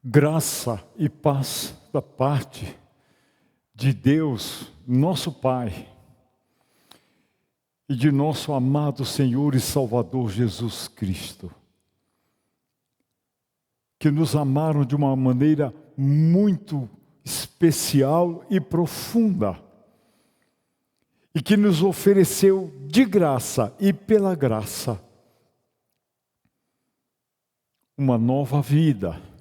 Graça e paz da parte de Deus, nosso Pai, e de nosso amado Senhor e Salvador Jesus Cristo, que nos amaram de uma maneira muito especial e profunda, e que nos ofereceu de graça e pela graça uma nova vida.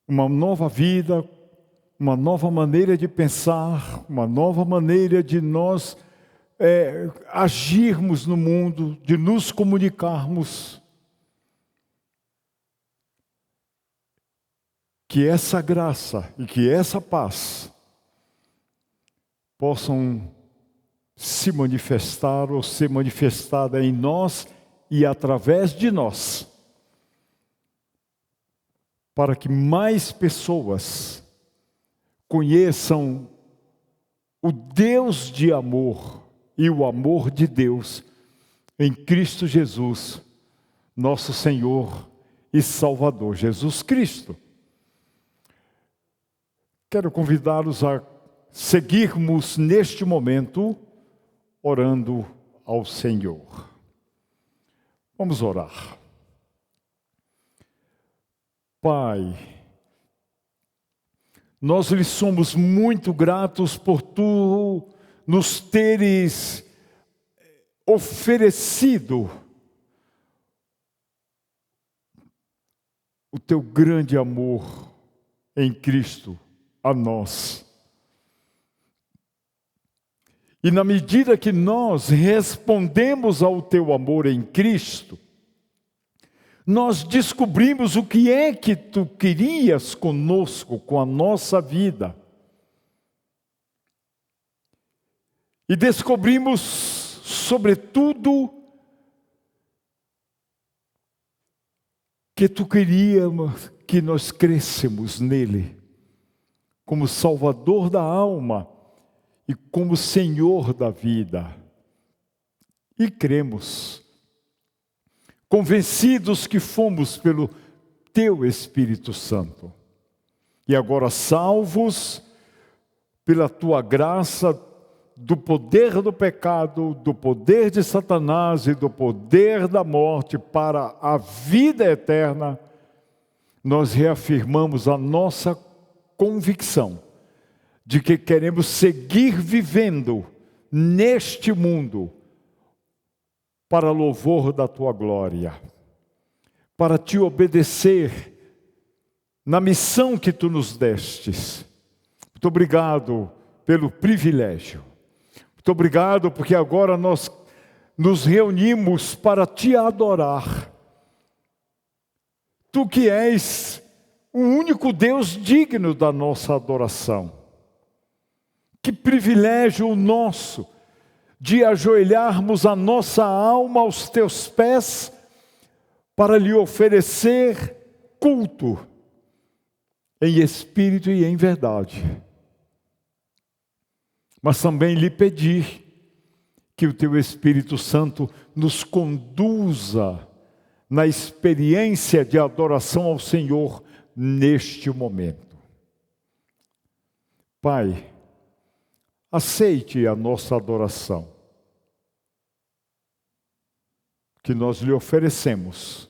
Uma nova vida, uma nova maneira de pensar, uma nova maneira de nós agirmos no mundo, de nos comunicarmos. Que essa graça e que essa paz possam se manifestar ou ser manifestada em nós e através de nós, para que mais pessoas conheçam o Deus de amor e o amor de Deus em Cristo Jesus, nosso Senhor e Salvador, Jesus Cristo. Quero convidá-los a seguirmos neste momento orando ao Senhor. Vamos orar. Pai, nós lhe somos muito gratos por tu nos teres oferecido o teu grande amor em Cristo a nós. E na medida que nós respondemos ao teu amor em Cristo, nós descobrimos o que é que tu querias conosco, com a nossa vida. E descobrimos, sobretudo, que tu querias que nós crescêssemos nele, como Salvador da alma e como Senhor da vida. E cremos, convencidos que fomos pelo teu Espírito Santo. E agora salvos pela tua graça do poder do pecado, do poder de Satanás e do poder da morte para a vida eterna, nós reafirmamos a nossa convicção de que queremos seguir vivendo neste mundo para louvor da tua glória, para te obedecer na missão que tu nos destes. Muito obrigado pelo privilégio. Muito obrigado porque agora nós nos reunimos para te adorar. Tu que és o único Deus digno da nossa adoração. Que privilégio nosso de ajoelharmos a nossa alma aos teus pés para lhe oferecer culto em espírito e em verdade. Mas também lhe pedir que o teu Espírito Santo nos conduza na experiência de adoração ao Senhor neste momento. Pai, aceite a nossa adoração, que nós lhe oferecemos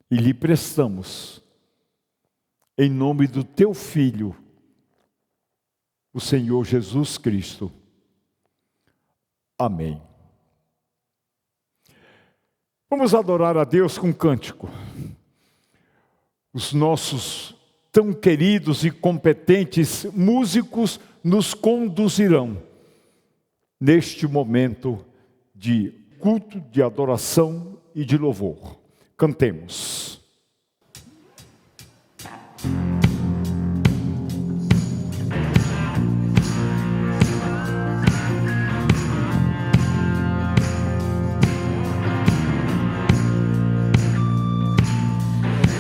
e lhe prestamos, em nome do teu Filho, o Senhor Jesus Cristo. Amém. Vamos adorar a Deus com cântico. Os nossos tão queridos e competentes músicos nos conduzirão neste momento de culto, de adoração e de louvor. Cantemos.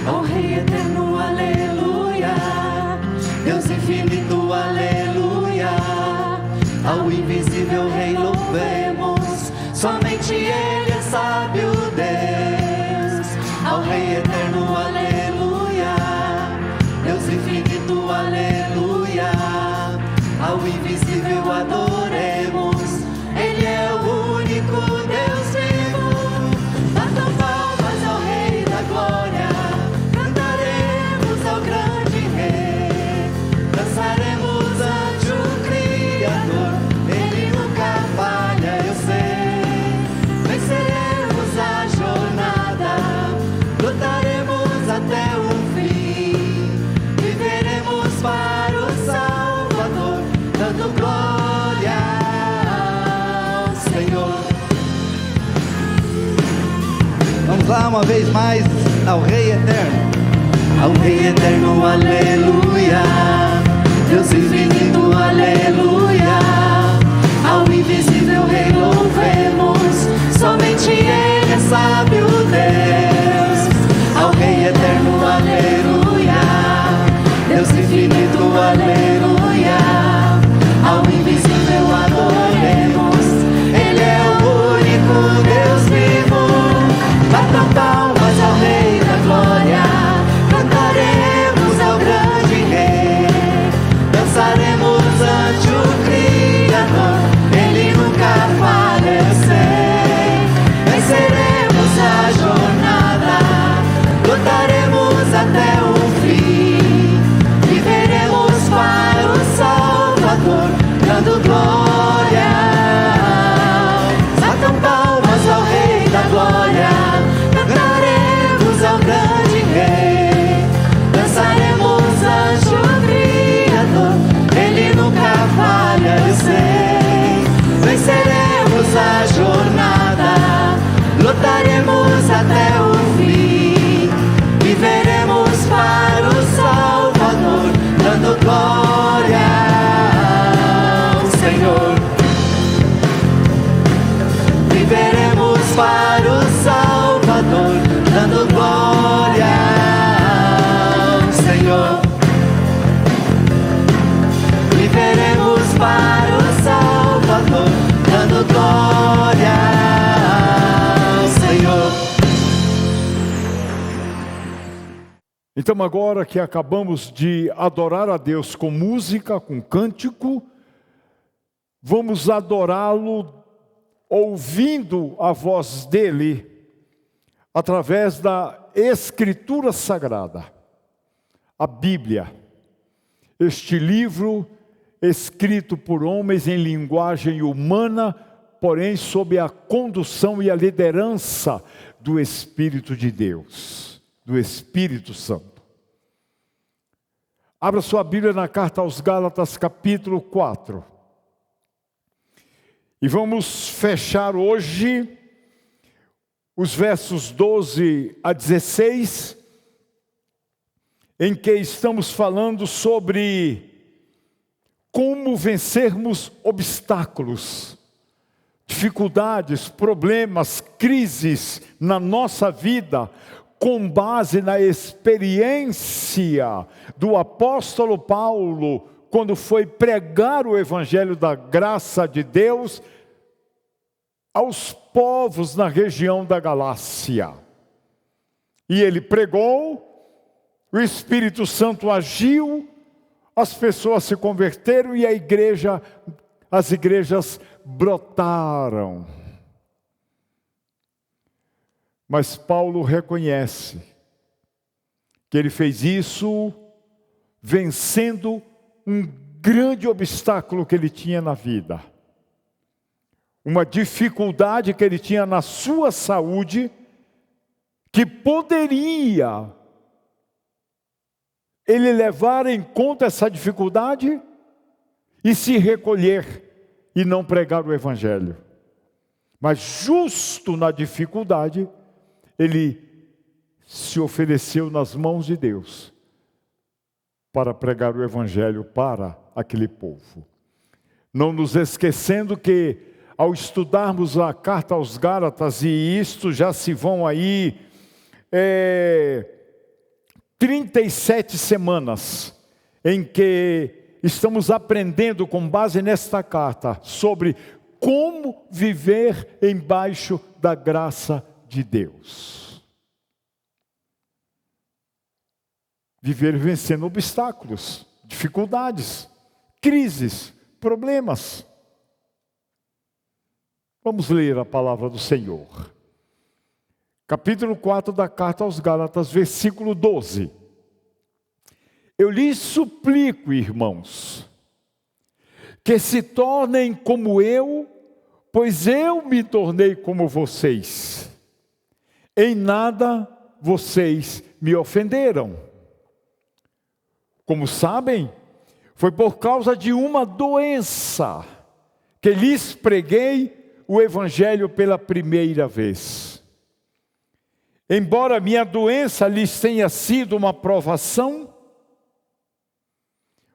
Ó Rei eterno, aleluia, Deus infinito, aleluia, ao invisível Rei louvemos, somente Ele é sábio Deus. Ao Rei eterno, até o fim. Viveremos para o Salvador, dando glória ao Senhor. Vamos lá uma vez mais ao Rei Eterno. Ao Rei Eterno, aleluia. Deus infinito, aleluia. Ao invisível Rei louvemos, somente Ele é sábio Deus. Ao Rei Eterno, aleluia. Deus infinito, aleluia. Ao invisível adoremos, Ele é o único Deus vivo. Batam palmas ao Rei da glória, cantaremos ao grande Rei, dançaremos ante o Criador, Ele nunca falha, eu sei. Venceremos a jornada, lutaremos até o fim. Viveremos para o Salvador, dando glória. Batam palmas ao Rei da glória, cantaremos ao grande Rei, dançaremos ante o Criador, Ele nunca falha, eu sei. Venceremos a jornada, lutaremos até o fim. Viveremos para o Salvador, dando glória ao Senhor. Viveremos para o Salvador, dando glória ao Senhor. Viveremos para o Salvador, dando glória ao Senhor. Então, agora que acabamos de adorar a Deus com música, com cântico, vamos adorá-lo ouvindo a voz dele através da Escritura Sagrada, a Bíblia. Este livro escrito por homens em linguagem humana, porém sob a condução e a liderança do Espírito de Deus, do Espírito Santo. Abra sua Bíblia na carta aos Gálatas, capítulo 4. E vamos fechar hoje os versos 12 a 16, em que estamos falando sobre como vencermos obstáculos, dificuldades, problemas, crises na nossa vida, com base na experiência do apóstolo Paulo, quando foi pregar o evangelho da graça de Deus aos povos na região da Galácia. E ele pregou, o Espírito Santo agiu, as pessoas se converteram e as igrejas brotaram. Mas Paulo reconhece que ele fez isso vencendo um grande obstáculo que ele tinha na vida. Uma dificuldade que ele tinha na sua saúde, que poderia ele levar em conta essa dificuldade e se recolher e não pregar o evangelho. Mas justo na dificuldade, ele se ofereceu nas mãos de Deus para pregar o evangelho para aquele povo. Não nos esquecendo que, ao estudarmos a carta aos Gálatas, e isto já se vão aí 37 semanas, em que estamos aprendendo com base nesta carta sobre como viver embaixo da graça de Deus. Viver vencendo obstáculos, dificuldades, crises, problemas. Vamos ler a palavra do Senhor. Capítulo 4 da carta aos Gálatas, versículo 12. Eu lhes suplico, irmãos, que se tornem como eu, pois eu me tornei como vocês. Em nada vocês me ofenderam. Como sabem, foi por causa de uma doença que lhes preguei o Evangelho pela primeira vez. Embora minha doença lhes tenha sido uma provação,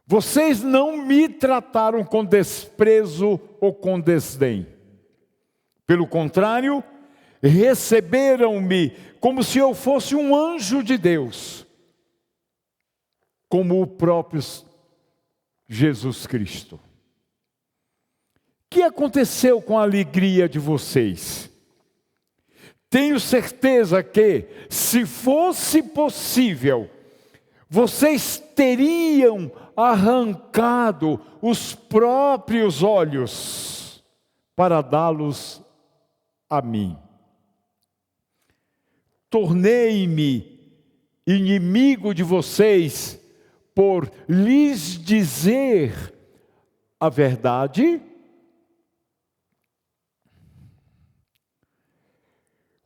vocês não me trataram com desprezo ou com desdém. Pelo contrário, receberam-me como se eu fosse um anjo de Deus, como o próprio Jesus Cristo. O que aconteceu com a alegria de vocês? Tenho certeza que, se fosse possível, vocês teriam arrancado os próprios olhos para dá-los a mim. Tornei-me inimigo de vocês por lhes dizer a verdade?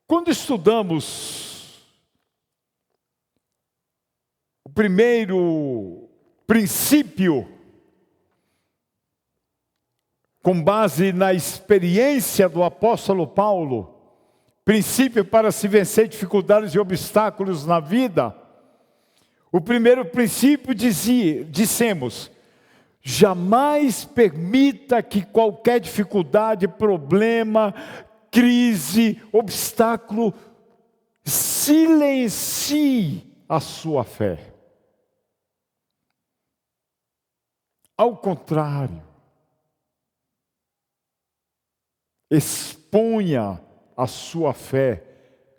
Quando estudamos o primeiro princípio, com base na experiência do apóstolo Paulo, princípio para se vencer dificuldades e obstáculos na vida, o primeiro princípio dissemos: jamais permita que qualquer dificuldade, problema, crise, obstáculo silencie a sua fé. Ao contrário, exponha a sua fé,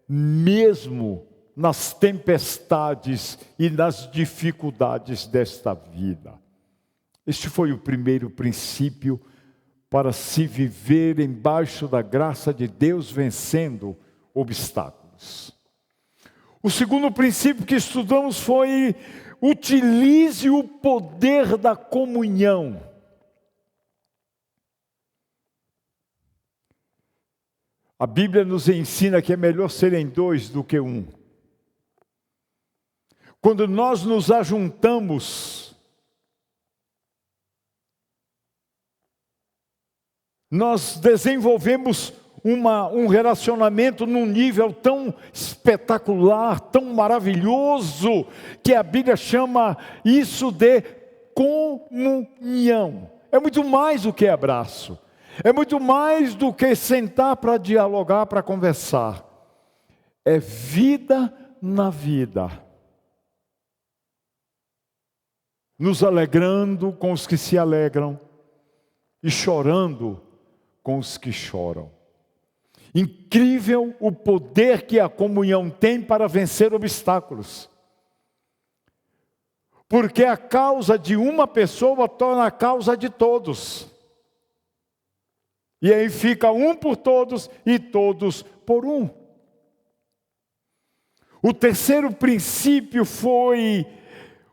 mesmo nas tempestades e nas dificuldades desta vida. Este foi o primeiro princípio para se viver embaixo da graça de Deus, vencendo obstáculos. O segundo princípio que estudamos foi: utilize o poder da comunhão. A Bíblia nos ensina que é melhor serem dois do que um. Quando nós nos ajuntamos, nós desenvolvemos um relacionamento num nível tão espetacular, tão maravilhoso, que a Bíblia chama isso de comunhão. É muito mais do que abraço. É muito mais do que sentar para dialogar, para conversar. É vida na vida. Nos alegrando com os que se alegram e chorando com os que choram. Incrível o poder que a comunhão tem para vencer obstáculos. Porque a causa de uma pessoa torna a causa de todos. E aí fica um por todos e todos por um. O terceiro princípio foi: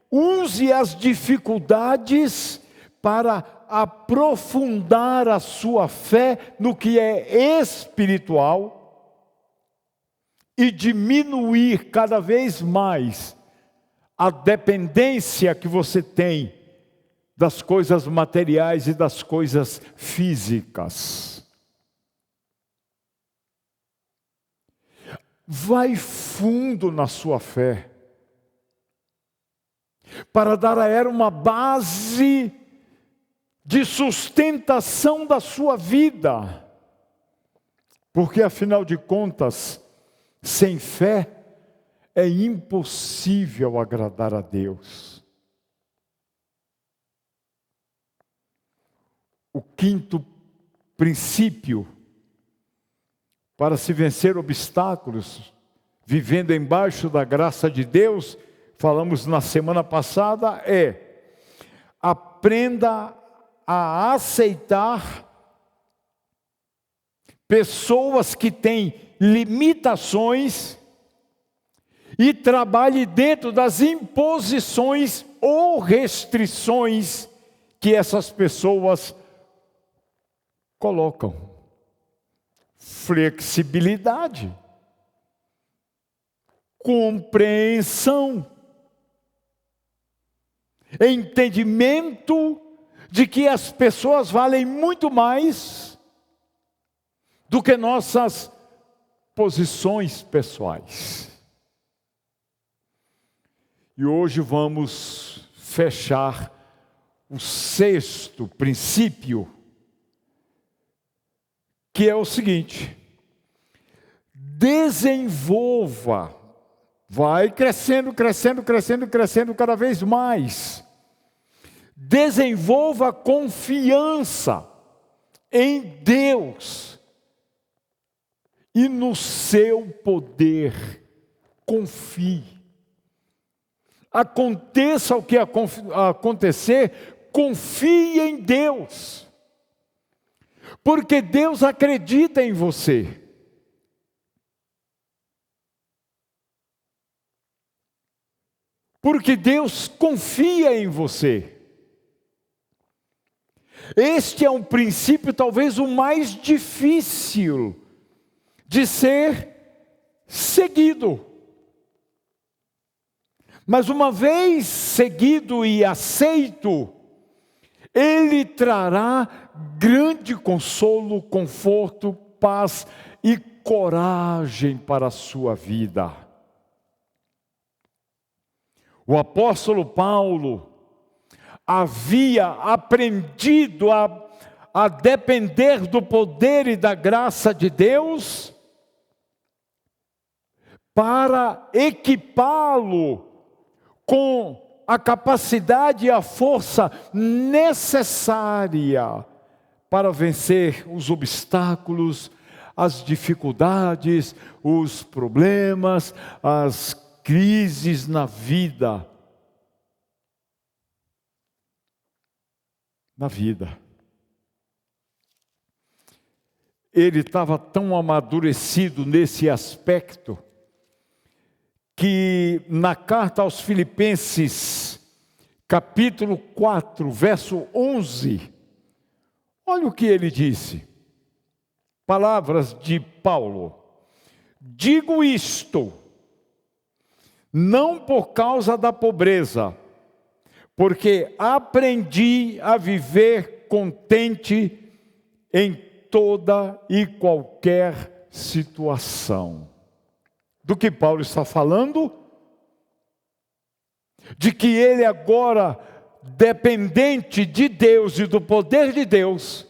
use as dificuldades para aprofundar a sua fé no que é espiritual e diminuir cada vez mais a dependência que você tem das coisas materiais e das coisas físicas. Vai fundo na sua fé, para dar a ela uma base de sustentação da sua vida. Porque, afinal de contas, sem fé é impossível agradar a Deus. O quinto princípio para se vencer obstáculos, vivendo embaixo da graça de Deus, falamos na semana passada, é: aprenda a aceitar pessoas que têm limitações e trabalhe dentro das imposições ou restrições que essas pessoas colocam. Flexibilidade. compreensão, entendimento de que as pessoas valem muito mais do que nossas posições pessoais. E hoje vamos fechar o 6º princípio, que é o seguinte: desenvolva, vai crescendo, crescendo, crescendo, crescendo cada vez mais. Desenvolva confiança em Deus e no seu poder. Confie. Aconteça o que acontecer, confie em Deus. Porque Deus acredita em você. Porque Deus confia em você. Este é um princípio talvez o mais difícil de ser seguido. Mas uma vez seguido e aceito, ele trará grande consolo, conforto, paz e coragem para a sua vida. O apóstolo Paulo havia aprendido a depender do poder e da graça de Deus para equipá-lo com a capacidade e a força necessária para vencer os obstáculos, as dificuldades, os problemas, as crises na vida. Na vida. Ele estava tão amadurecido nesse aspecto, que na carta aos Filipenses, capítulo 4, verso 11, olha o que ele disse. Palavras de Paulo: digo isto, não por causa da pobreza, porque aprendi a viver contente em toda e qualquer situação. Do que Paulo está falando? De que ele agora, dependente de Deus e do poder de Deus,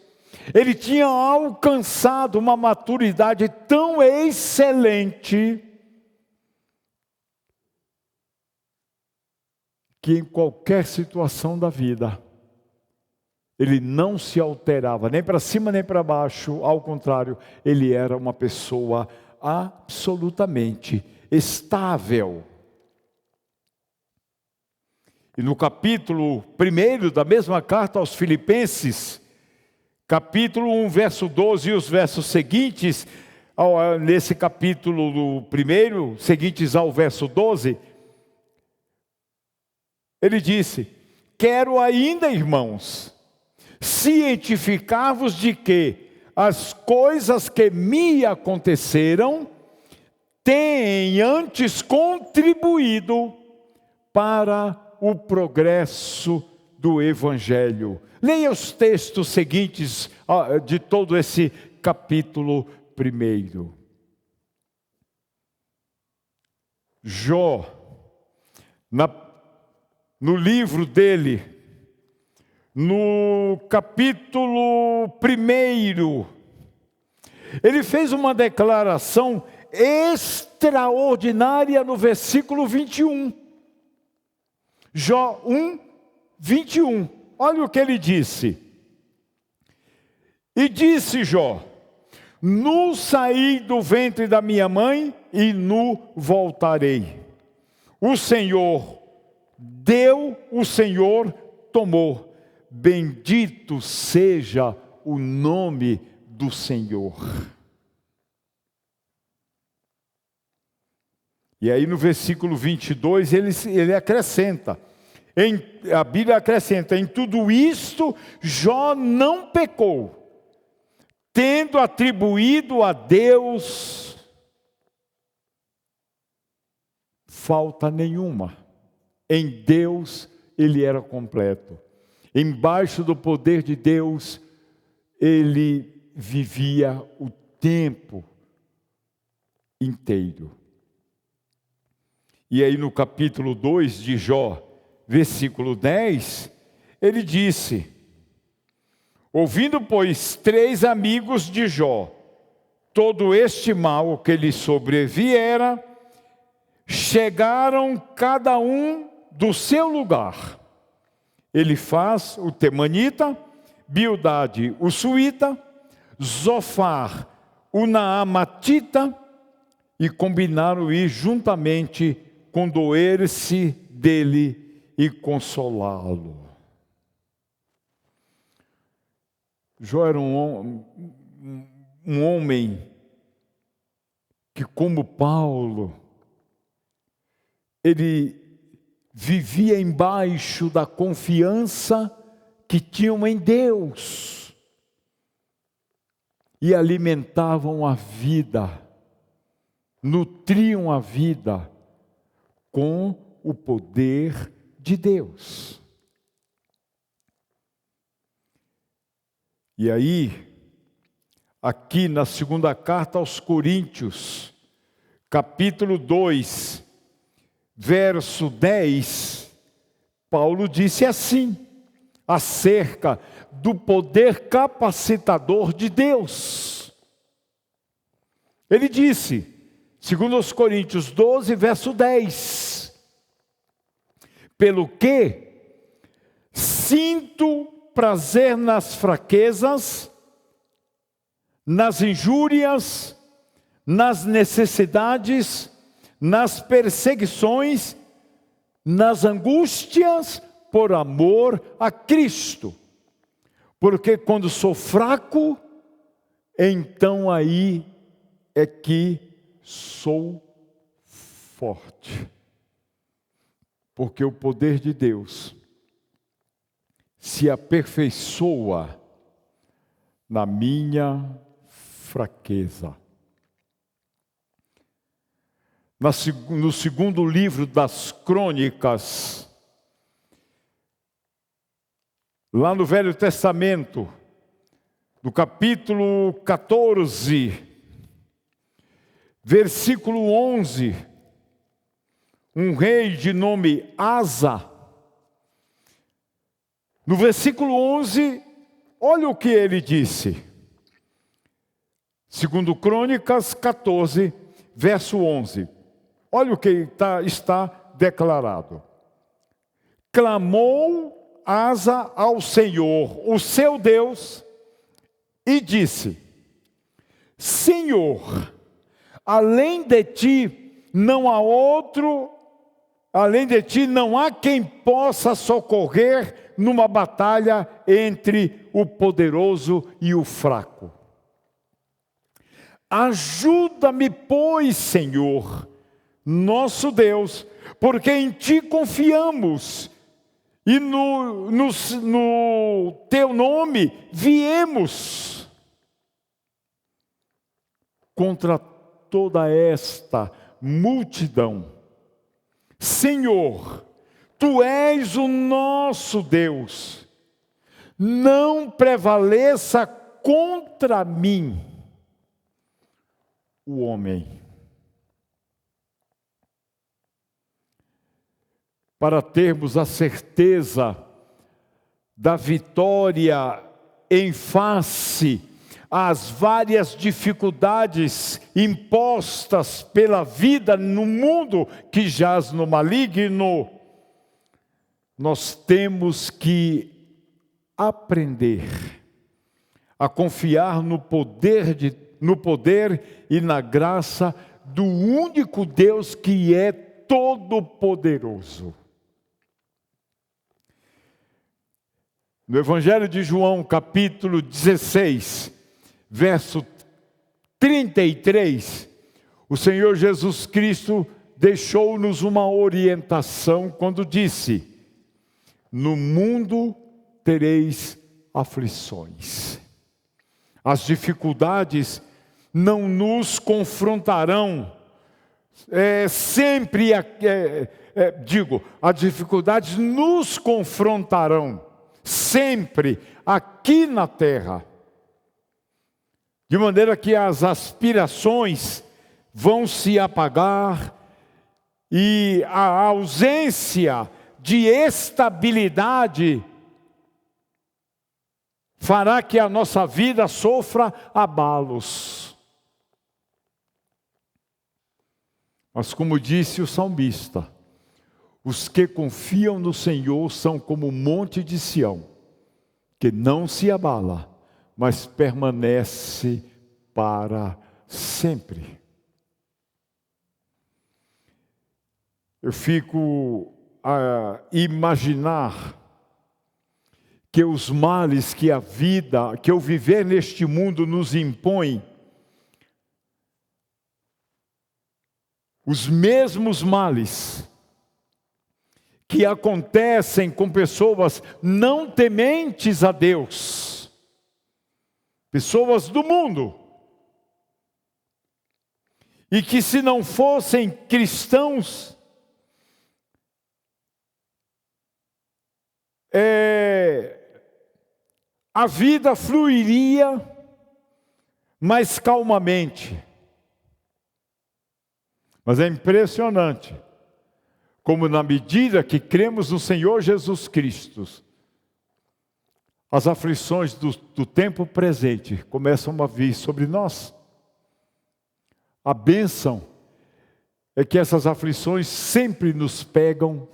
ele tinha alcançado uma maturidade tão excelente que em qualquer situação da vida, ele não se alterava, nem para cima nem para baixo, ao contrário, ele era uma pessoa absolutamente estável. E no capítulo 1 da mesma carta aos Filipenses, capítulo 1, verso 12 e os versos seguintes, nesse capítulo 1, seguintes ao verso 12, ele disse: quero ainda, irmãos, cientificar-vos de que as coisas que me aconteceram têm antes contribuído para o progresso do Evangelho. Leia os textos seguintes de todo esse capítulo 1. Jó, no livro dele, no capítulo 1, ele fez uma declaração extraordinária no versículo 21. Jó 1, 21. Olha o que ele disse. E disse Jó: nu saí do ventre da minha mãe e nu voltarei. O Senhor deu, o Senhor tomou. Bendito seja o nome do Senhor. E aí no versículo 22 ele acrescenta, a Bíblia acrescenta: em tudo isto Jó não pecou, tendo atribuído a Deus falta nenhuma. Em Deus ele era completo. Embaixo do poder de Deus, ele vivia o tempo inteiro. E aí no capítulo 2 de Jó, versículo 10, ele disse: ouvindo, pois, 3 amigos de Jó todo este mal que lhe sobreviera, chegaram cada um do seu lugar. Elifaz, o temanita, Bildade, o suíta, Zofar, o naamatita, e combinaram ir juntamente condoer-se dele e consolá-lo. Jó era um homem que, como Paulo, ele vivia embaixo da confiança que tinham em Deus e alimentavam a vida, nutriam a vida com o poder de Deus. E aí, aqui na segunda carta aos Coríntios, capítulo 2, verso 10, Paulo disse assim, acerca do poder capacitador de Deus. Ele disse, segundo os Coríntios 12, verso 10, pelo que sinto prazer nas fraquezas, nas injúrias, nas necessidades, nas perseguições, nas angústias, por amor a Cristo. Porque quando sou fraco, então aí é que sou forte. Porque o poder de Deus se aperfeiçoa na minha fraqueza. No segundo livro das Crônicas, lá no Velho Testamento, no capítulo 14, versículo 11, um rei de nome Asa, no versículo 11, olha o que ele disse. Segundo Crônicas 14, verso 11. Olha o que está declarado. Clamou Asa ao Senhor, o seu Deus, e disse: Senhor, além de ti não há outro, além de ti não há quem possa socorrer numa batalha entre o poderoso e o fraco. Ajuda-me, pois, Senhor, nosso Deus, porque em ti confiamos, e no teu nome viemos contra toda esta multidão. Senhor, tu és o nosso Deus, não prevaleça contra mim o homem. Para termos a certeza da vitória em face às várias dificuldades impostas pela vida no mundo que jaz no maligno, nós temos que aprender a confiar no poder e na graça do único Deus que é todo-poderoso. No Evangelho de João, capítulo 16, verso 33, o Senhor Jesus Cristo deixou-nos uma orientação quando disse: no mundo tereis aflições. As dificuldades não nos confrontarão sempre, as dificuldades nos confrontarão, sempre, aqui na terra. De maneira que as aspirações vão se apagar e a ausência de estabilidade fará que a nossa vida sofra abalos. Mas como disse o salmista, os que confiam no Senhor são como o monte de Sião, que não se abala, mas permanece para sempre. Eu fico a imaginar que os males que a vida, que o viver neste mundo nos impõe, os mesmos males que acontecem com pessoas não tementes a Deus, pessoas do mundo, e que se não fossem cristãos, a vida fluiria mais calmamente. Mas é impressionante como, na medida que cremos no Senhor Jesus Cristo, as aflições do tempo presente começam a vir sobre nós. A bênção é que essas aflições sempre nos pegam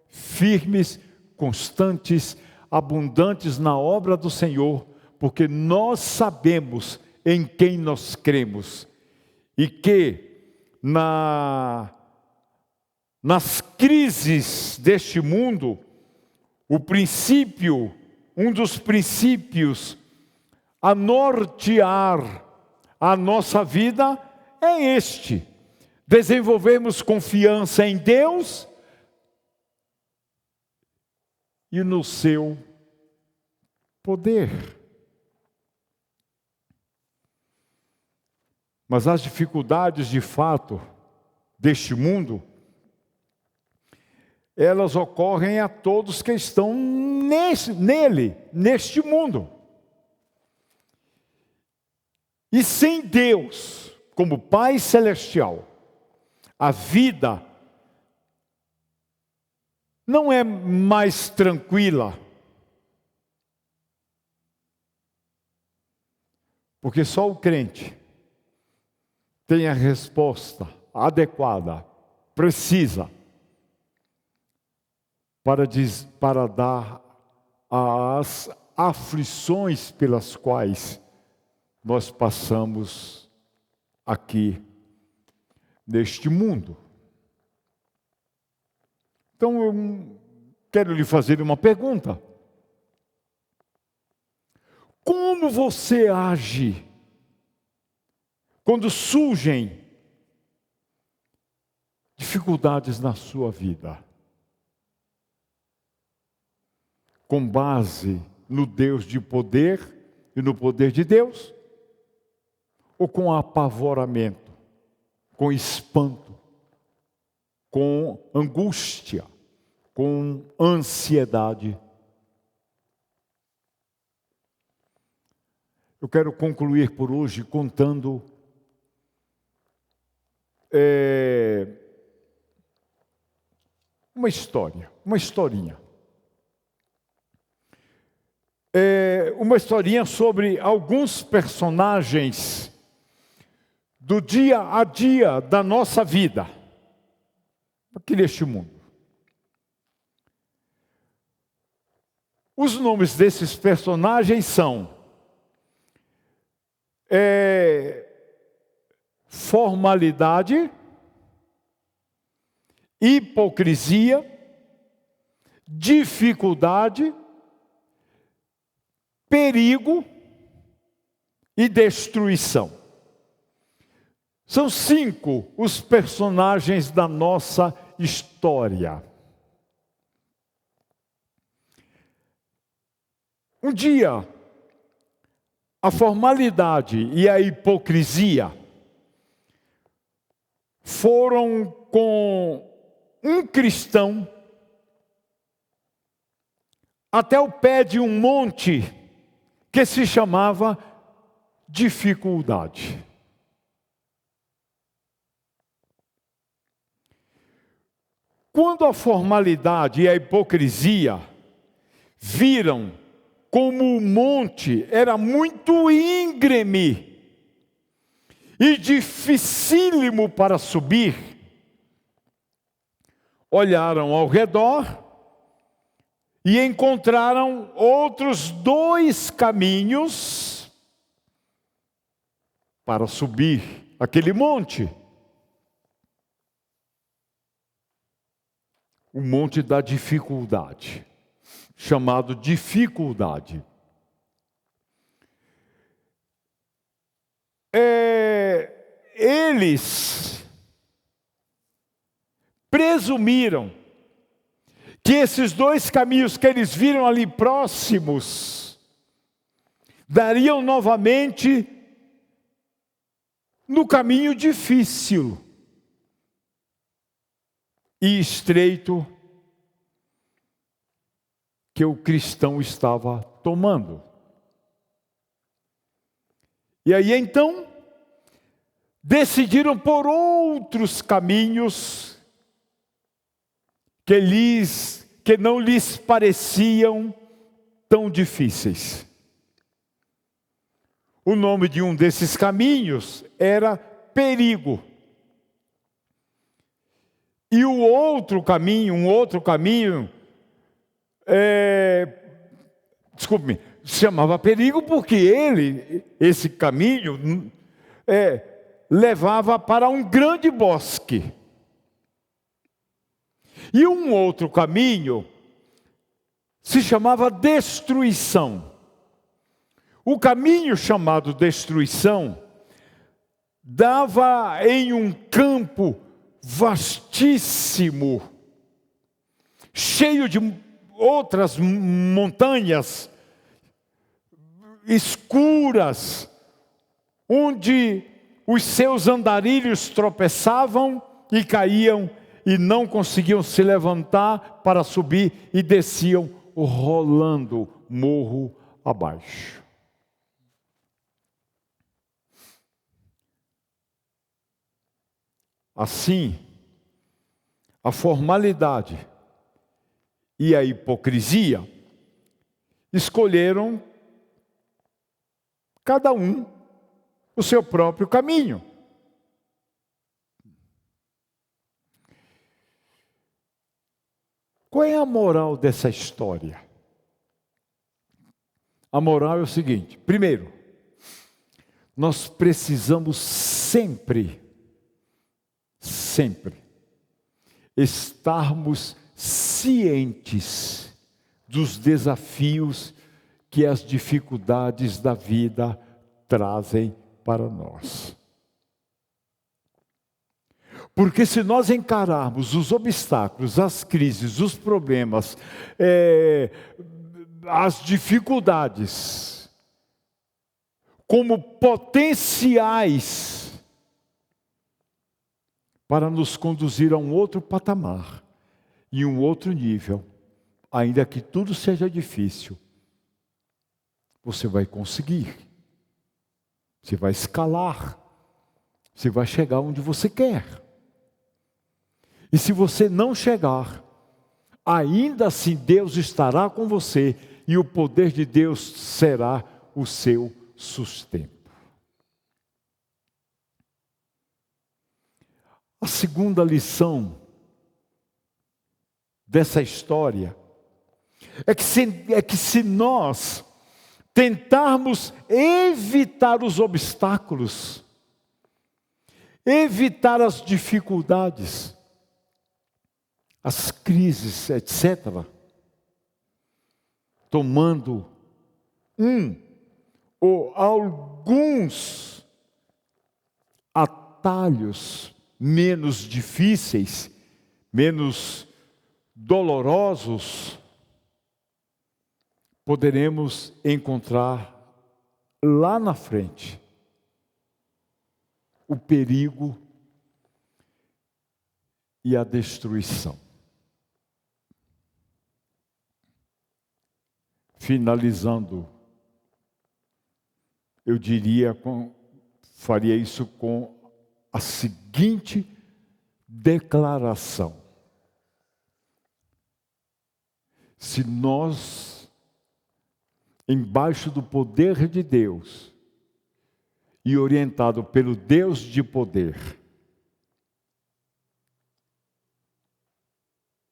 firmes, constantes, abundantes na obra do Senhor, porque nós sabemos em quem nós cremos e que nas crises deste mundo, um dos princípios a nortear a nossa vida é este: desenvolvermos confiança em Deus e no seu poder. Mas as dificuldades de fato deste mundo, elas ocorrem a todos que estão neste mundo. E sem Deus, como Pai Celestial, a vida não é mais tranquila. Porque só o crente tem a resposta adequada, precisa, para dar as aflições pelas quais nós passamos aqui neste mundo. Então eu quero lhe fazer uma pergunta. Como você age quando surgem dificuldades na sua vida? Com base no Deus de poder e no poder de Deus? Ou com apavoramento, com espanto, com angústia, com ansiedade? Eu quero concluir por hoje contando uma historinha. Uma historinha sobre alguns personagens do dia a dia da nossa vida, aqui neste mundo. Os nomes desses personagens são formalidade, hipocrisia, dificuldade, perigo e destruição. São 5 os personagens da nossa história. Um dia, a formalidade e a hipocrisia foram com um cristão até o pé de um monte que se chamava dificuldade. Quando a formalidade e a hipocrisia viram como o monte era muito íngreme e dificílimo para subir, olharam ao redor e encontraram outros 2 caminhos para subir aquele monte. O monte da dificuldade, chamado dificuldade. Eles presumiram que esses 2 caminhos que eles viram ali próximos dariam novamente no caminho difícil e estreito que o cristão estava tomando. E aí então decidiram por outros caminhos que não lhes pareciam tão difíceis. O nome de um desses caminhos era perigo. E um outro caminho, se chamava perigo porque esse caminho, levava para um grande bosque. E um outro caminho se chamava destruição. O caminho chamado destruição dava em um campo vastíssimo, cheio de outras montanhas escuras, onde os seus andarilhos tropeçavam e caíam e não conseguiam se levantar para subir e desciam rolando morro abaixo. Assim, a formalidade e a hipocrisia escolheram cada um o seu próprio caminho. Qual é a moral dessa história? A moral é o seguinte: primeiro, nós precisamos sempre estarmos cientes dos desafios que as dificuldades da vida trazem para nós. Porque se nós encararmos os obstáculos, as crises, os problemas, as dificuldades como potenciais para nos conduzir a um outro patamar e um outro nível, ainda que tudo seja difícil, você vai conseguir, você vai escalar, você vai chegar onde você quer. E se você não chegar, ainda assim Deus estará com você e o poder de Deus será o seu sustento. A segunda lição dessa história é que se nós tentarmos evitar os obstáculos, evitar as dificuldades, as crises, etc., tomando um ou alguns atalhos menos difíceis, menos dolorosos, poderemos encontrar lá na frente o perigo e a destruição. Finalizando, eu faria isso com a seguinte declaração: se nós, embaixo do poder de Deus e orientado pelo Deus de poder,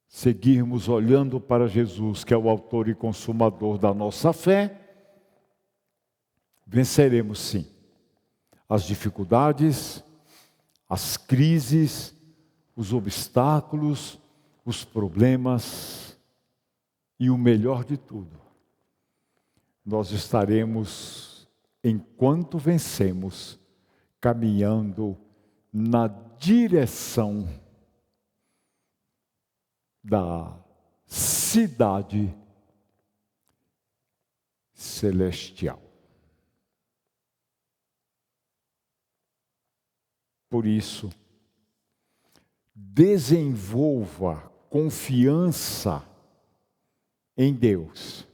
seguirmos olhando para Jesus, que é o autor e consumador da nossa fé, venceremos sim as dificuldades, as crises, os obstáculos, os problemas e o melhor de tudo, nós estaremos, enquanto vencemos, caminhando na direção da cidade celestial. Por isso, desenvolva confiança em Deus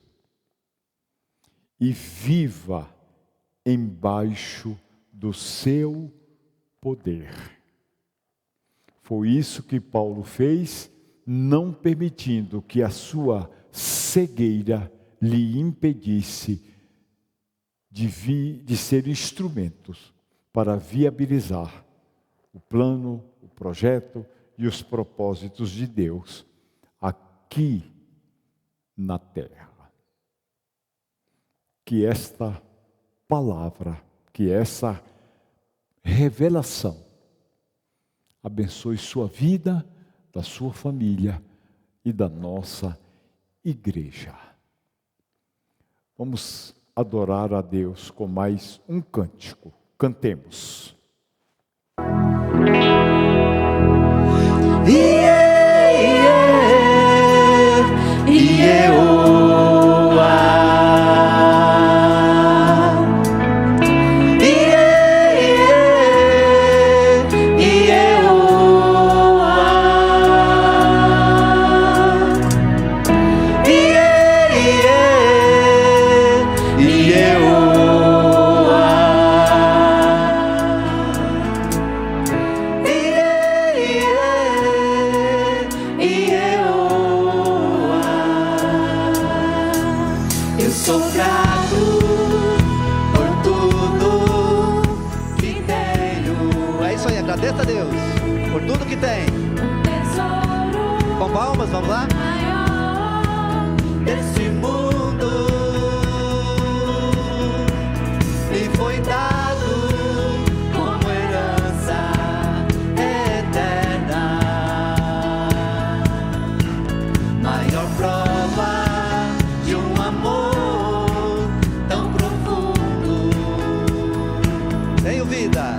e viva embaixo do seu poder. Foi isso que Paulo fez, não permitindo que a sua cegueira lhe impedisse de ser instrumentos para viabilizar o plano, o projeto e os propósitos de Deus aqui na terra. Que esta palavra, que essa revelação abençoe sua vida, da sua família e da nossa igreja. Vamos adorar a Deus com mais um cântico. Cantemos. Agradeça a Deus por tudo que tem. Com palmas, vamos lá? Desse mundo me foi dado como herança eterna. Maior prova de um amor tão profundo. Tenho vida.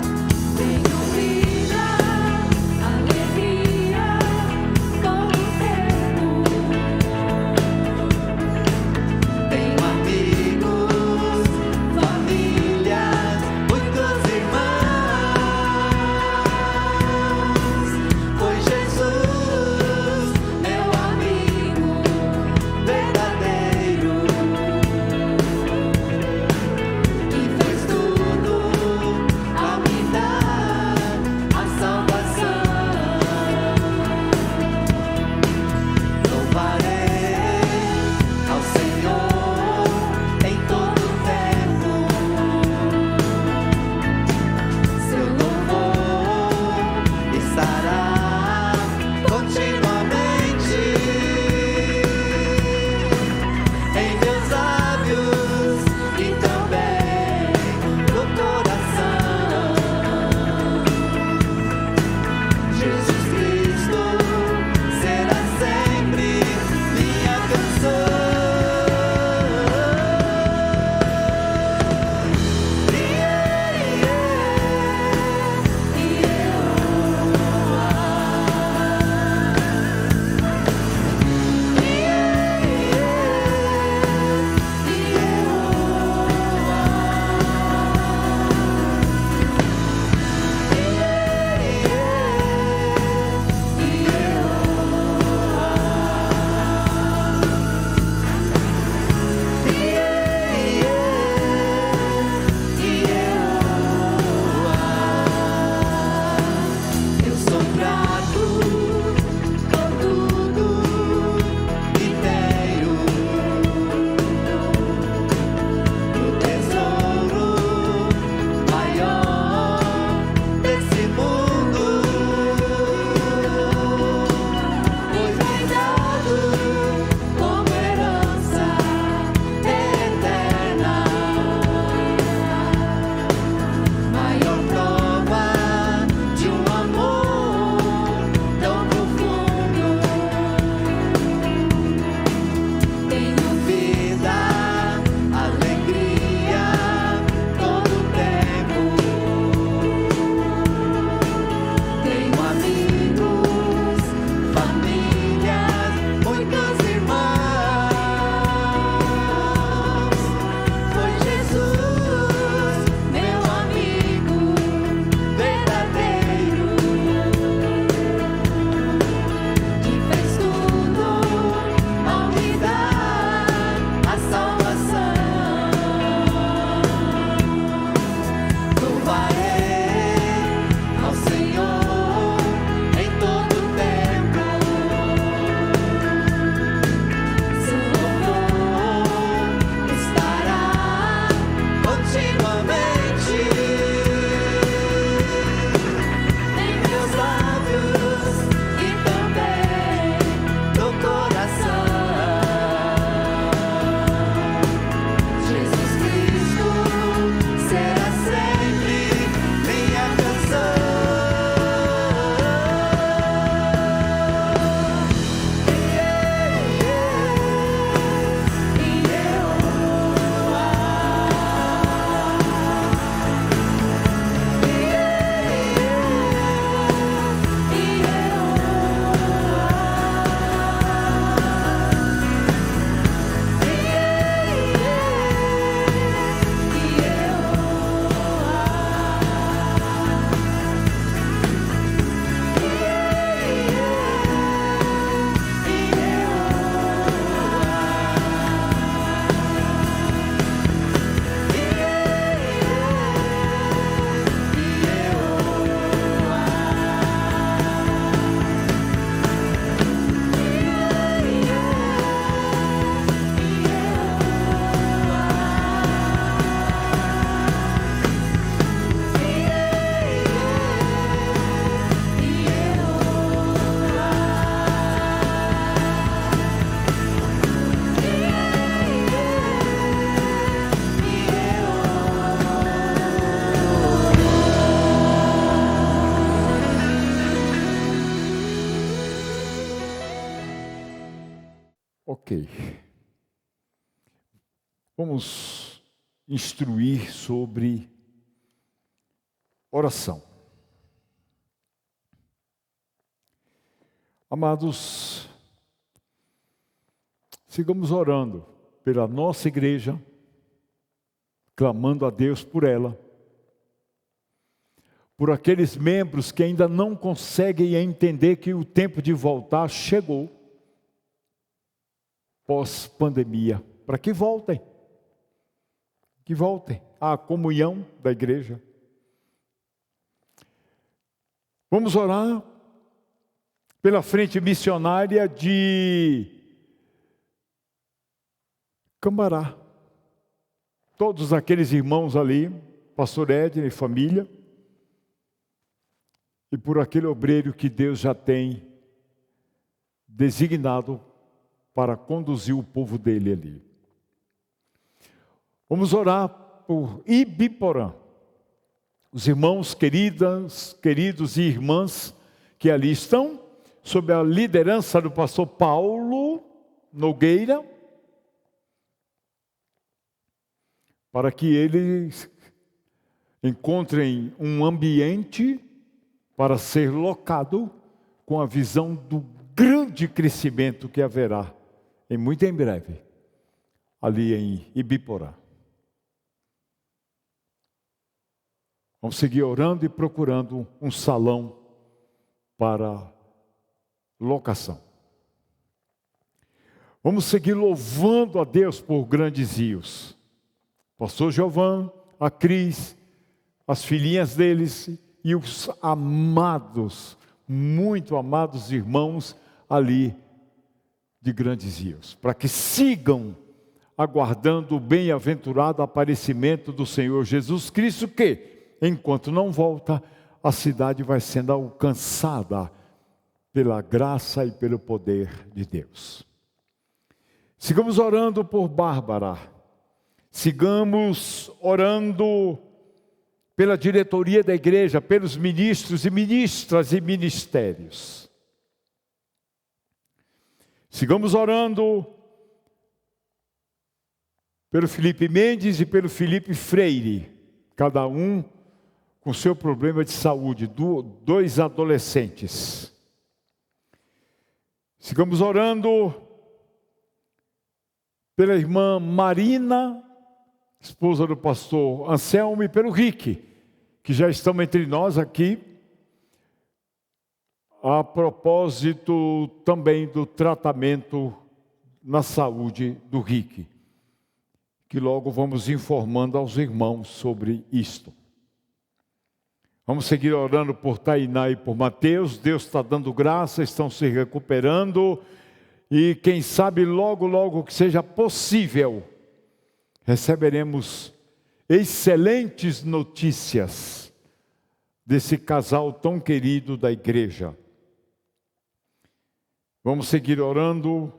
Ok. Vamos instruir sobre oração. Amados, sigamos orando pela nossa igreja, clamando a Deus por ela, por aqueles membros que ainda não conseguem entender que o tempo de voltar chegou, pós-pandemia, para que voltem à comunhão da igreja. Vamos orar pela frente missionária de Cambará. Todos aqueles irmãos ali, pastor Edna e família, e por aquele obreiro que Deus já tem designado para conduzir o povo dele ali. Vamos orar por Ibiporã, os irmãos queridos e irmãs que ali estão, sob a liderança do pastor Paulo Nogueira, para que eles encontrem um ambiente para ser locado com a visão do grande crescimento que haverá, muito em breve, ali em Ibiporã. Vamos seguir orando e procurando um salão para locação. Vamos seguir louvando a Deus por grandes rios. Pastor Giovan, a Cris, as filhinhas deles e os amados, muito amados irmãos ali de Grandes Rios, para que sigam aguardando o bem-aventurado aparecimento do Senhor Jesus Cristo, que, enquanto não volta, a cidade vai sendo alcançada pela graça e pelo poder de Deus. Sigamos orando por Bárbara. Sigamos orando pela diretoria da igreja, pelos ministros e ministras e ministérios. Sigamos orando pelo Felipe Mendes e pelo Felipe Freire, cada um com seu problema de saúde, dois adolescentes. Sigamos orando pela irmã Marina, esposa do pastor Anselmo, e pelo Rick, que já estão entre nós aqui, a propósito também do tratamento na saúde do Rick, que logo vamos informando aos irmãos sobre isto. Vamos seguir orando por Tainá e por Mateus. Deus está dando graça, estão se recuperando, e quem sabe logo, logo que seja possível, receberemos excelentes notícias desse casal tão querido da igreja. Vamos seguir orando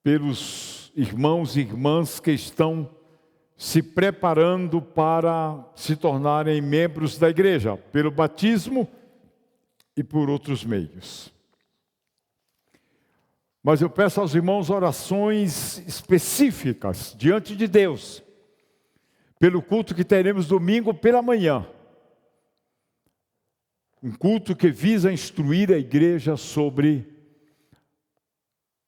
pelos irmãos e irmãs que estão se preparando para se tornarem membros da igreja, pelo batismo e por outros meios. Mas eu peço aos irmãos orações específicas diante de Deus, pelo culto que teremos domingo pela manhã. Um culto que visa instruir a igreja sobre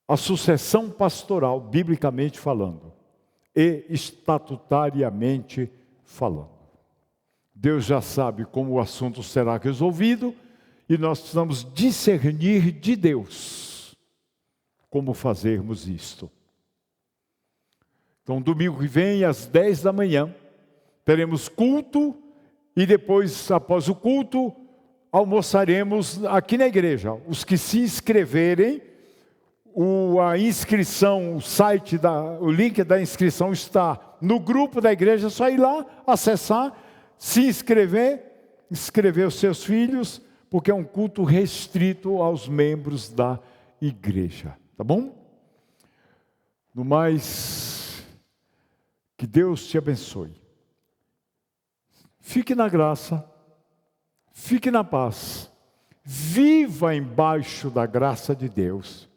a sucessão pastoral, biblicamente falando, e estatutariamente falando. Deus já sabe como o assunto será resolvido, e nós precisamos discernir de Deus como fazermos isto. Então, domingo que vem, às 10 da manhã, teremos culto, e depois, após o culto, almoçaremos aqui na igreja. Os que se inscreverem, a inscrição, o link da inscrição está no grupo da igreja, é só ir lá, acessar, se inscrever os seus filhos, porque é um culto restrito aos membros da igreja, tá bom? No mais, que Deus te abençoe. Fique na graça, fique na paz, viva embaixo da graça de Deus.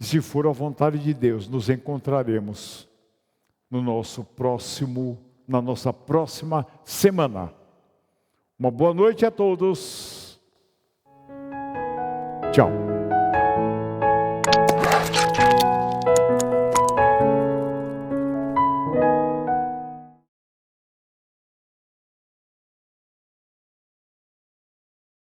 E se for a vontade de Deus, nos encontraremos na nossa próxima semana. Uma boa noite a todos. Tchau.